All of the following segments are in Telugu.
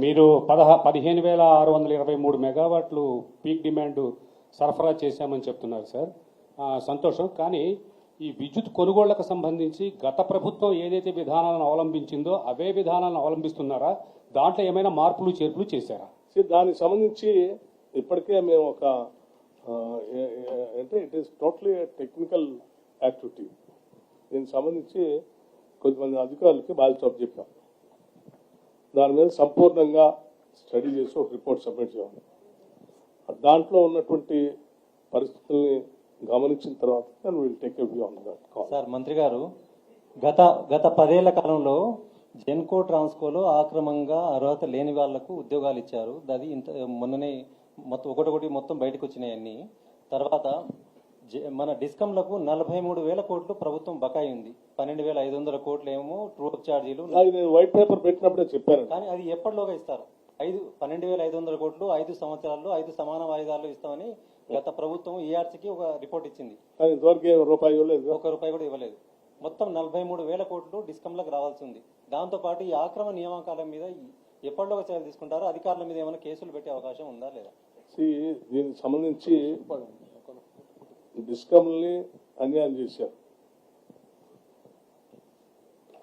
మీరు 15,623 మెగావాట్లు పీక్ డిమాండ్ సరఫరా చేశామని చెప్తున్నారు సార్. సంతోషం. కానీ ఈ విద్యుత్ కొనుగోళ్లకు సంబంధించి గత ప్రభుత్వం ఏదైతే విధానాలను అవలంబించిందో అవే విధానాలను అవలంబిస్తున్నారా? దాంట్లో ఏమైనా మార్పులు చేర్పులు చేశారా? దానికి సంబంధించి ఇప్పటికే మేము ఒక అంటే it is totally technical activity. దీనికి సంబంధించి కొంతమంది అధికారులకి బాధ్యత చెప్పాం. దాని మీద సంపూర్ణంగా స్టడీ చేసి ఒక రిపోర్ట్ సబ్మిట్ చేయాలి. దాంట్లో ఉన్నటువంటి పరిస్థితుల్ని గమనించిన తర్వాత will take a view on that. Sir, మంత్రి గారు గత 10 ఏళ్ల కాలంలో జెన్కో ట్రాన్స్కోలో ఆక్రమంగా అర్హత లేని వాళ్లకు ఉద్యోగాలు ఇచ్చారు. అది మొన్ననే మొత్తం బయటకు వచ్చినాయి అన్ని. తర్వాత మన డిస్కంలకు 43,000 కోట్లు ప్రభుత్వం బకాయి ఉంది. 12,500 కోట్లు ఏమో ట్రూ అప్ ఛార్జీలు. నేను వైట్ పేపర్ పెట్టినప్పుడే చెప్పాను. కానీ అది ఎప్పటిలోగా ఇస్తారు? 12,500 కోట్లు 5 సంవత్సరాల్లో 5 సమాన వాయిదాల్లో ఇస్తామని గత ప్రభుత్వం ఈఆర్సీకి ఒక రిపోర్ట్ ఇచ్చింది. రూపాయి ఇవ్వలేదు, ₹1 కూడా ఇవ్వలేదు. మొత్తం 43,000 కోట్లు డిస్కంలకు రావాల్సి ఉంది. దాంతో పాటు ఈ ఆక్రమ నియామకాల మీద ఎప్పటిలోగా చర్యలు తీసుకుంటారో, అధికారుల మీద ఏమైనా కేసులు పెట్టే అవకాశం ఉందా లేదా? దీనికి సంబంధించి డిస్కంల్ని అన్యాయం చేశారు.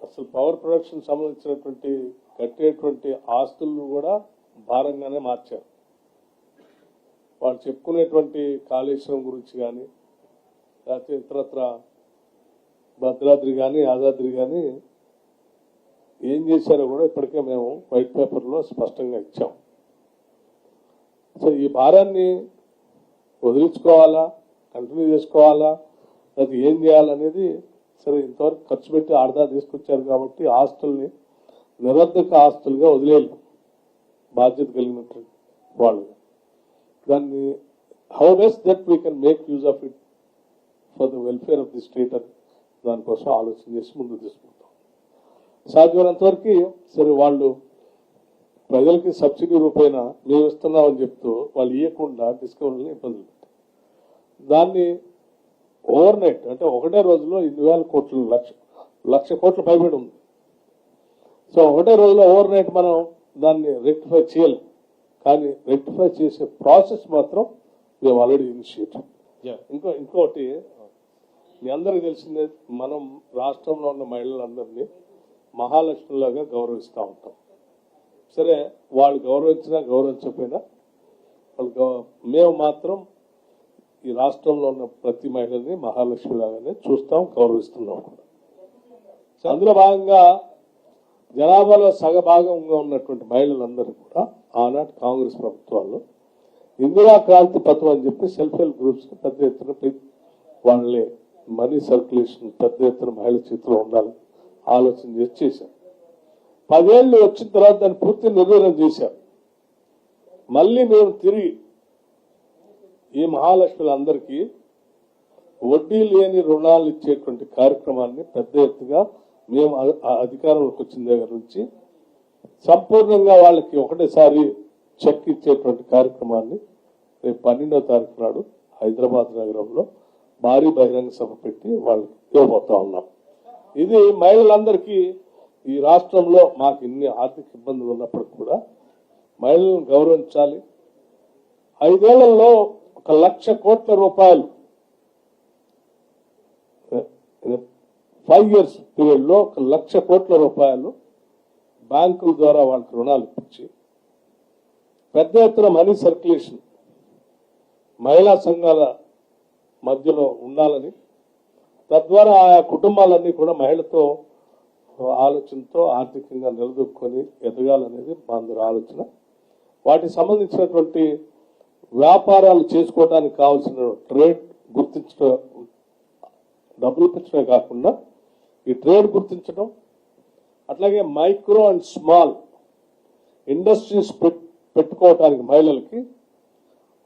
అసలు పవర్ ప్రొడక్షన్ సంబంధించినటువంటి కట్టేటువంటి ఆస్తులను కూడా భారంగానే మార్చారు. వాళ్ళు చెప్పుకునేటువంటి కాళేశ్వరం గురించి కానీ, లేకపోతే ఇతరత్ర భద్రాద్రి కానీ యాదాద్రి కానీ ఏం చేశారో కూడా ఇప్పటికే మేము వైట్ పేపర్లో స్పష్టంగా ఇచ్చాం. సో ఈ భారాన్ని వదిలించుకోవాలా, కంటిన్యూ చేసుకోవాలా, అది ఏం చేయాలనేది సరే ఇంతవరకు ఖర్చు పెట్టి ఆర్దా తీసుకొచ్చారు కాబట్టి ఆస్తుల్ని నిరర్ధక ఆస్తులుగా వదిలేయాలి బాధ్యత కలిగినటువంటి వాళ్ళు. దాన్ని how best that we can make use of it for the welfare of the state అని దానికోసం ఆలోచన చేసి ముందుకు తీసుకుంటాం. సాధ్యమైనంత వరకు సరే వాళ్ళు ప్రజలకి సబ్సిడీ రూపేణ మేము ఇస్తున్నామని చెప్తూ వాళ్ళు ఇవ్వకుండా డిస్కౌంట్ని ఇబ్బందులు పెట్టారు. దాన్ని ఓవర్ నైట్ అంటే ఒకటే రోజులో 2,000 కోట్లు 1,00,000 కోట్ల పైబడి ఉంది. సో ఒకటే రోజులో ఓవర్ నైట్ మనం దాన్ని రెక్టిఫై చేయాలి. కానీ రెక్టిఫై చేసే ప్రాసెస్ మాత్రం మేము ఆల్రెడీ ఇనిషియేట్. ఇంకోటి మీ అందరికి తెలిసిందే, మనం రాష్ట్రంలో ఉన్న మహిళలందరినీ మహాలక్ష్మిలాగా గౌరవిస్తూ ఉంటాం. సరే వాళ్ళు గౌరవించినా గౌరవించకపోయినా మేము మాత్రం ఈ రాష్ట్రంలో ఉన్న ప్రతి మహిళని మహాలక్ష్మిలాగానే చూస్తాం, గౌరవిస్తున్నాం కూడా. అందులో భాగంగా జనాభాలో సగభాగంగా ఉన్నటువంటి మహిళలందరూ కూడా ఆనాటి కాంగ్రెస్ ప్రభుత్వాల్లో ఇందిరా క్రాంతి పథకం అని చెప్పి సెల్ఫ్ హెల్ప్ గ్రూప్స్ పెద్ద ఎత్తున వాళ్ళే మనీ సర్క్యులేషన్ పెద్ద ఎత్తున మహిళల చేతిలో ఉండాలి ఆలోచన చేసి చేశారు. 10 ఏళ్ళు వచ్చిన తర్వాత దాన్ని పూర్తి నిర్వీర్యం చేశారు. మళ్ళీ మేము తిరిగి ఈ మహాలక్ష్ములందరికీ వడ్డీ లేని రుణాలు ఇచ్చేటువంటి కార్యక్రమాన్ని పెద్ద ఎత్తుగా మేము అధికారంలోకి వచ్చిన దగ్గర నుంచి సంపూర్ణంగా వాళ్ళకి ఒకటేసారి చెక్ ఇచ్చేటువంటి కార్యక్రమాన్ని రేపు 12వ తారీఖు నాడు హైదరాబాద్ నగరంలో భారీ బహిరంగ సభ పెట్టి వాళ్ళకి ఇవ్వబోతా ఉన్నాం. ఇది మహిళలందరికీ ఈ రాష్ట్రంలో మాకు ఇన్ని ఆర్థిక ఇబ్బందులు ఉన్నప్పటికీ కూడా మహిళలను గౌరవించాలి. 5 ఏళ్లలో 1,00,000 కోట్ల రూపాయలు 5 years పీరియడ్ లో 1,00,000 కోట్ల రూపాయలు బ్యాంకుల ద్వారా వాళ్ళకి రుణాలు ఇప్పించి పెద్ద ఎత్తున మనీ సర్క్యులేషన్ మహిళా సంఘాల మధ్యలో ఉండాలని, తద్వారా ఆయా కుటుంబాలన్నీ కూడా మహిళతో ఆలోచనతో ఆర్థికంగా నిలదొక్కుని ఎదగాలనేది మా అందరి ఆలోచన. వాటికి సంబంధించినటువంటి వ్యాపారాలు చేసుకోవడానికి కావాల్సిన ట్రేడ్ గుర్తించడం, డబ్బులు ఇప్పించడమే కాకుండా ఈ ట్రేడ్ గుర్తించడం, అట్లాగే మైక్రో అండ్ స్మాల్ ఇండస్ట్రీస్ పెట్టుకోవడానికి మహిళలకి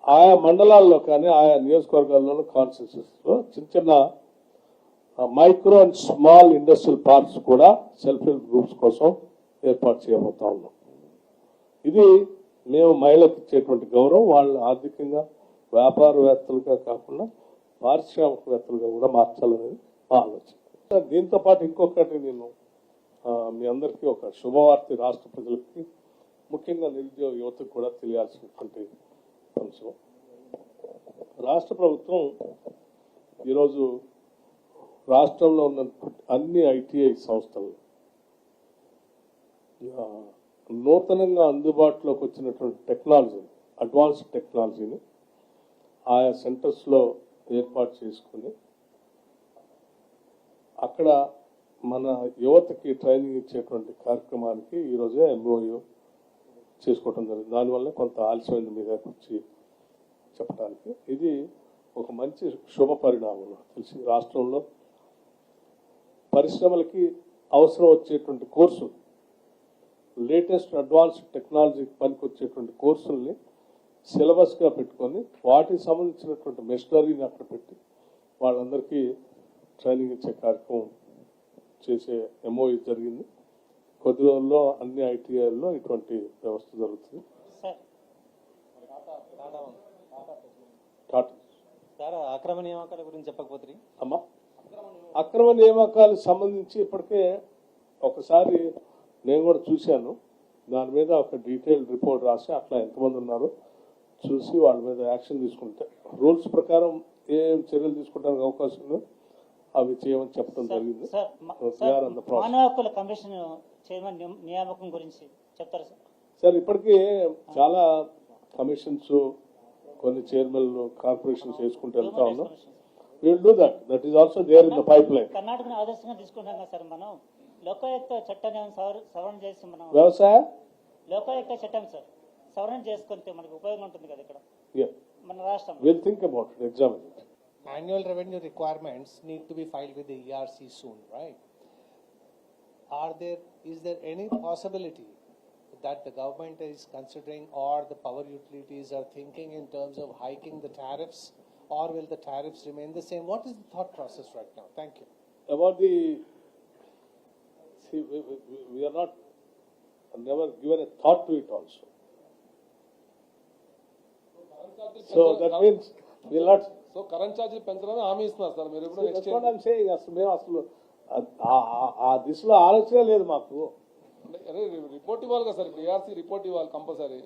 ఆయా మండలాల్లో కానీ ఆయా నియోజకవర్గాల్లోనూ కాన్స్టిట్యూన్సీస్ లో చిన్న micro and small industrial parks కూడా సెల్ఫ్ హెల్ప్ గ్రూప్స్ కోసం ఏర్పాటు చేయబోతా ఉన్నాం. ఇది మేము మహిళలకు ఇచ్చేటువంటి గౌరవం. వాళ్ళు ఆర్థికంగా వ్యాపారవేత్తలుగా కాకుండా పారిశ్రామికవేత్తలుగా కూడా మార్చాలనేది మా ఆలోచన. దీంతో పాటు ఇంకొకటి నేను మీ అందరికీ ఒక శుభవార్త రాష్ట్ర ప్రజలకి ముఖ్యంగా నిరుద్యోగ యువతకు కూడా తెలియాల్సినటువంటి అంశం. రాష్ట్ర ప్రభుత్వం ఈరోజు రాష్ట్రంలో ఉన్న అన్ని ఐటీఐ సంస్థలు నూతనంగా అందుబాటులోకి వచ్చినటువంటి టెక్నాలజీని, అడ్వాన్స్డ్ టెక్నాలజీని ఆయా సెంటర్స్లో ఏర్పాటు చేసుకుని అక్కడ మన యువతకి ట్రైనింగ్ ఇచ్చేటువంటి కార్యక్రమానికి ఈరోజే ఎంఓయూ చేసుకోవటం జరిగింది. దానివల్ల కొంత ఆలస్యమైంది మీద వచ్చి చెప్పడానికి. ఇది ఒక మంచి శుభ పరిణామం. తెలిసి రాష్ట్రంలో పరిశ్రమలకి అవసరం వచ్చేటువంటి కోర్సు, లేటెస్ట్ అడ్వాన్స్డ్ టెక్నాలజీ పనికి వచ్చేటువంటి కోర్సుల్ని సిలబస్గా పెట్టుకొని వాటికి సంబంధించినటువంటి మెషినరీని అక్కడ పెట్టి వాళ్ళందరికీ ట్రైనింగ్ ఇచ్చే కార్యక్రమం చేసే ఎంఓయూ జరిగింది. కొద్ది రోజుల్లో అన్ని ఐటీఐల్లో ఇటువంటి వ్యవస్థ జరుగుతుంది. సార్ అక్రమ నియామకాల గురించి చెప్పకపోతే అమ్మా, అక్రమ నియామకాలకు సంబంధించి ఇప్పటికే ఒకసారి నేను కూడా చూశాను. దాని మీద ఒక డీటెయిల్ రిపోర్ట్ రాసి అట్లా ఎంతమంది ఉన్నారో చూసి వాళ్ళ మీద యాక్షన్ తీసుకుంటే రూల్స్ ప్రకారం ఏం చర్యలు తీసుకోవడానికి అవకాశం ఉందో అవి చేయమని చెప్పడం జరిగింది. మానవ హక్కుల కమిషన్ చైర్మన్ నియామకం గురించి చెప్తారు సార్? సార్ ఇప్పటికీ చాలా కమిషన్స్, కొన్ని చైర్మన్లు, కార్పొరేషన్స్ చేసుకుంటూ వెళ్తా ఉన్నాం. Will do that. That is also there in the pipeline. కర్ణాటకను ఆదర్శంగా తీసుకుంటాం కదా సార్ మనం. లోకాయుక్త చట్టాన్ని సవరణ చేసి మనం వ్యవసాయ లోకాయుక్త చట్టం సార్ సవరణ చేసుకుంటే మనకు ఉపయోగం ఉంటుంది కదా ఇక్కడ మన రాష్ట్రం. Will think about it, examine it. Annual revenue requirements need to be filed with the ERC soon, right? Is there any possibility that the government is considering or the power utilities are thinking in terms of hiking the tariffs, or will the tariffs remain the same? What is the thought process right now? Thank you. About the, see, we are not, never given a thought to it also. So that means we will not. So current ఛార్జీలు పెంచాలని హామీ ఇస్తున్నారు సార్ మీరు ఎప్పుడు That's what I'm saying. అసలు మేము అసలు ఆ దిశలో ఆలోచన లేదు మాకు. రిపోర్ట్ ఇవ్వాలి కదా సార్, ఇప్పుడు ఏఆర్సీ రిపోర్ట్ ఇవ్వాలి కంపల్సరీ.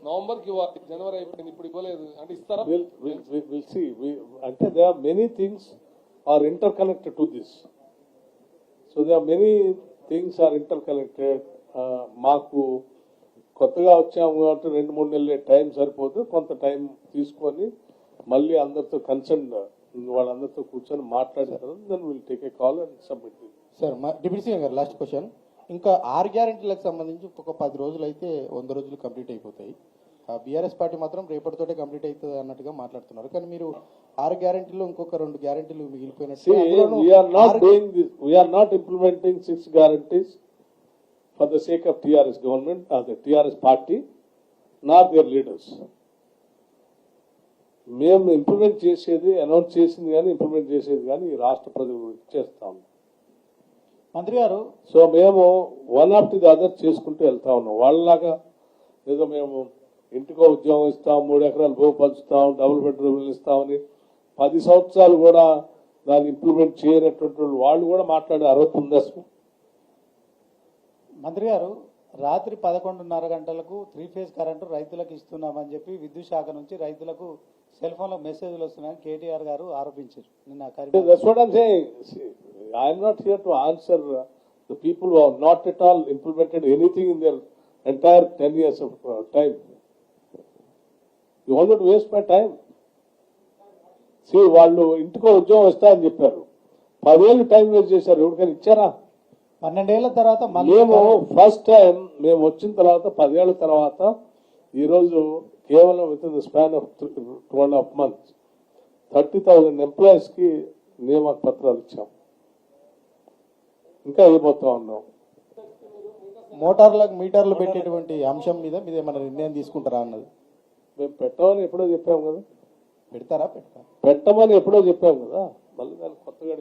నవంబర్కి ఇవ్వాలి, జనవరి అయిపోయింది, ఇప్పుడు ఇవ్వలేదు అంటే ఇస్తారా? We'll see. అంటే there are many things are interconnected to this. So there are many things are interconnected. మాకు కొత్తగా వచ్చాము కాబట్టి 2-3 నెలలే టైం సరిపోదు. కొంత టైం తీసుకొని మళ్ళీ అందరితో కన్సర్న్ వాళ్ళందరితో కూర్చొని మాట్లాడిన తర్వాత then will take a call and submit. Sir deputy CM గారు లాస్ట్ క్వశ్చన్. ఇంకా 6 గ్యారెంటీలకు సంబంధించి ఒక 10 రోజులు అయితే 100 రోజులు కంప్లీట్ అయిపోతాయి. బీఆర్ఎస్ పార్టీ మాత్రం రేపటితోటే కంప్లీట్ అవుతుంది అన్నట్టుగా మాట్లాడుతున్నారు. కానీ మీరు 6 గ్యారెంటీలు ఇంకొక 2 గ్యారెంటీలు మిగిలిపోయినట్టు. We are not implementing 6 guarantees for the sake of TRS government or the TRS party, nor their leaders. మేము ఇంప్లిమెంట్ చేసేది, అనౌన్స్ చేసింది కానీ ఇంప్లిమెంట్ చేసేది కానీ ఈ రాష్ట్ర ప్రజలు చేస్తాము. మంత్రి గారు, సో మేము వన్ ఆఫ్టర్ ది అదర్ చేసుకుంటూ వెళ్తా ఉన్నాం. వాళ్ళలాగా ఏదో మేము ఇంటికో ఉద్యోగం ఇస్తాం, 3 ఎకరాలు భూమి పంచుతాం, డబుల్ బెడ్రూమ్లు ఇస్తామని 10 సంవత్సరాలు కూడా దాన్ని ఇంప్లిమెంట్ చేయనటువంటి వాళ్ళు కూడా మాట్లాడే అర్హత ఉంది అసలు. మంత్రి గారు, రాత్రి 11:30 గంటలకు 3 ఫేజ్ కరెంటు రైతులకు ఇస్తున్నామని చెప్పి విద్యుత్ శాఖ నుంచి రైతులకు సెల్ ఫోన్ లో మెసేజ్లు వస్తున్నాయని కేటీఆర్ గారు ఆరోపించారు నిన్న. That's what I'm saying. See, I am not here to answer the people who have not at all implemented anything in their entire 10 years of time. You want to waste my time? See, వాళ్ళు ఇంటికో ఉద్యోగం ఇస్తారని చెప్పారు, 10 ఏళ్ళు టైం వేస్ట్ చేశారు. ఎవరికైనా ఇచ్చారా? 12 ఏళ్ల తర్వాత మేము ఫస్ట్ టైం మేము వచ్చిన తర్వాత 10 ఏళ్ల తర్వాత ఈరోజు కేవలం with in the span of 2.5 months 30,000 employees కి నియామక పత్రాలు ఇచ్చాం. ఇంకా అయిపోతా ఉన్నాం. మోటార్లకు మీటర్లు పెట్టేటువంటి అంశం మీద మీద ఏమైనా నిర్ణయం తీసుకుంటారా అన్నది. మేము పెట్టమని ఎప్పుడో చెప్పాం కదా. పెడతారా? పెట్టమని ఎప్పుడో చెప్పాం కదా. మళ్ళీ దాన్ని కొత్తగా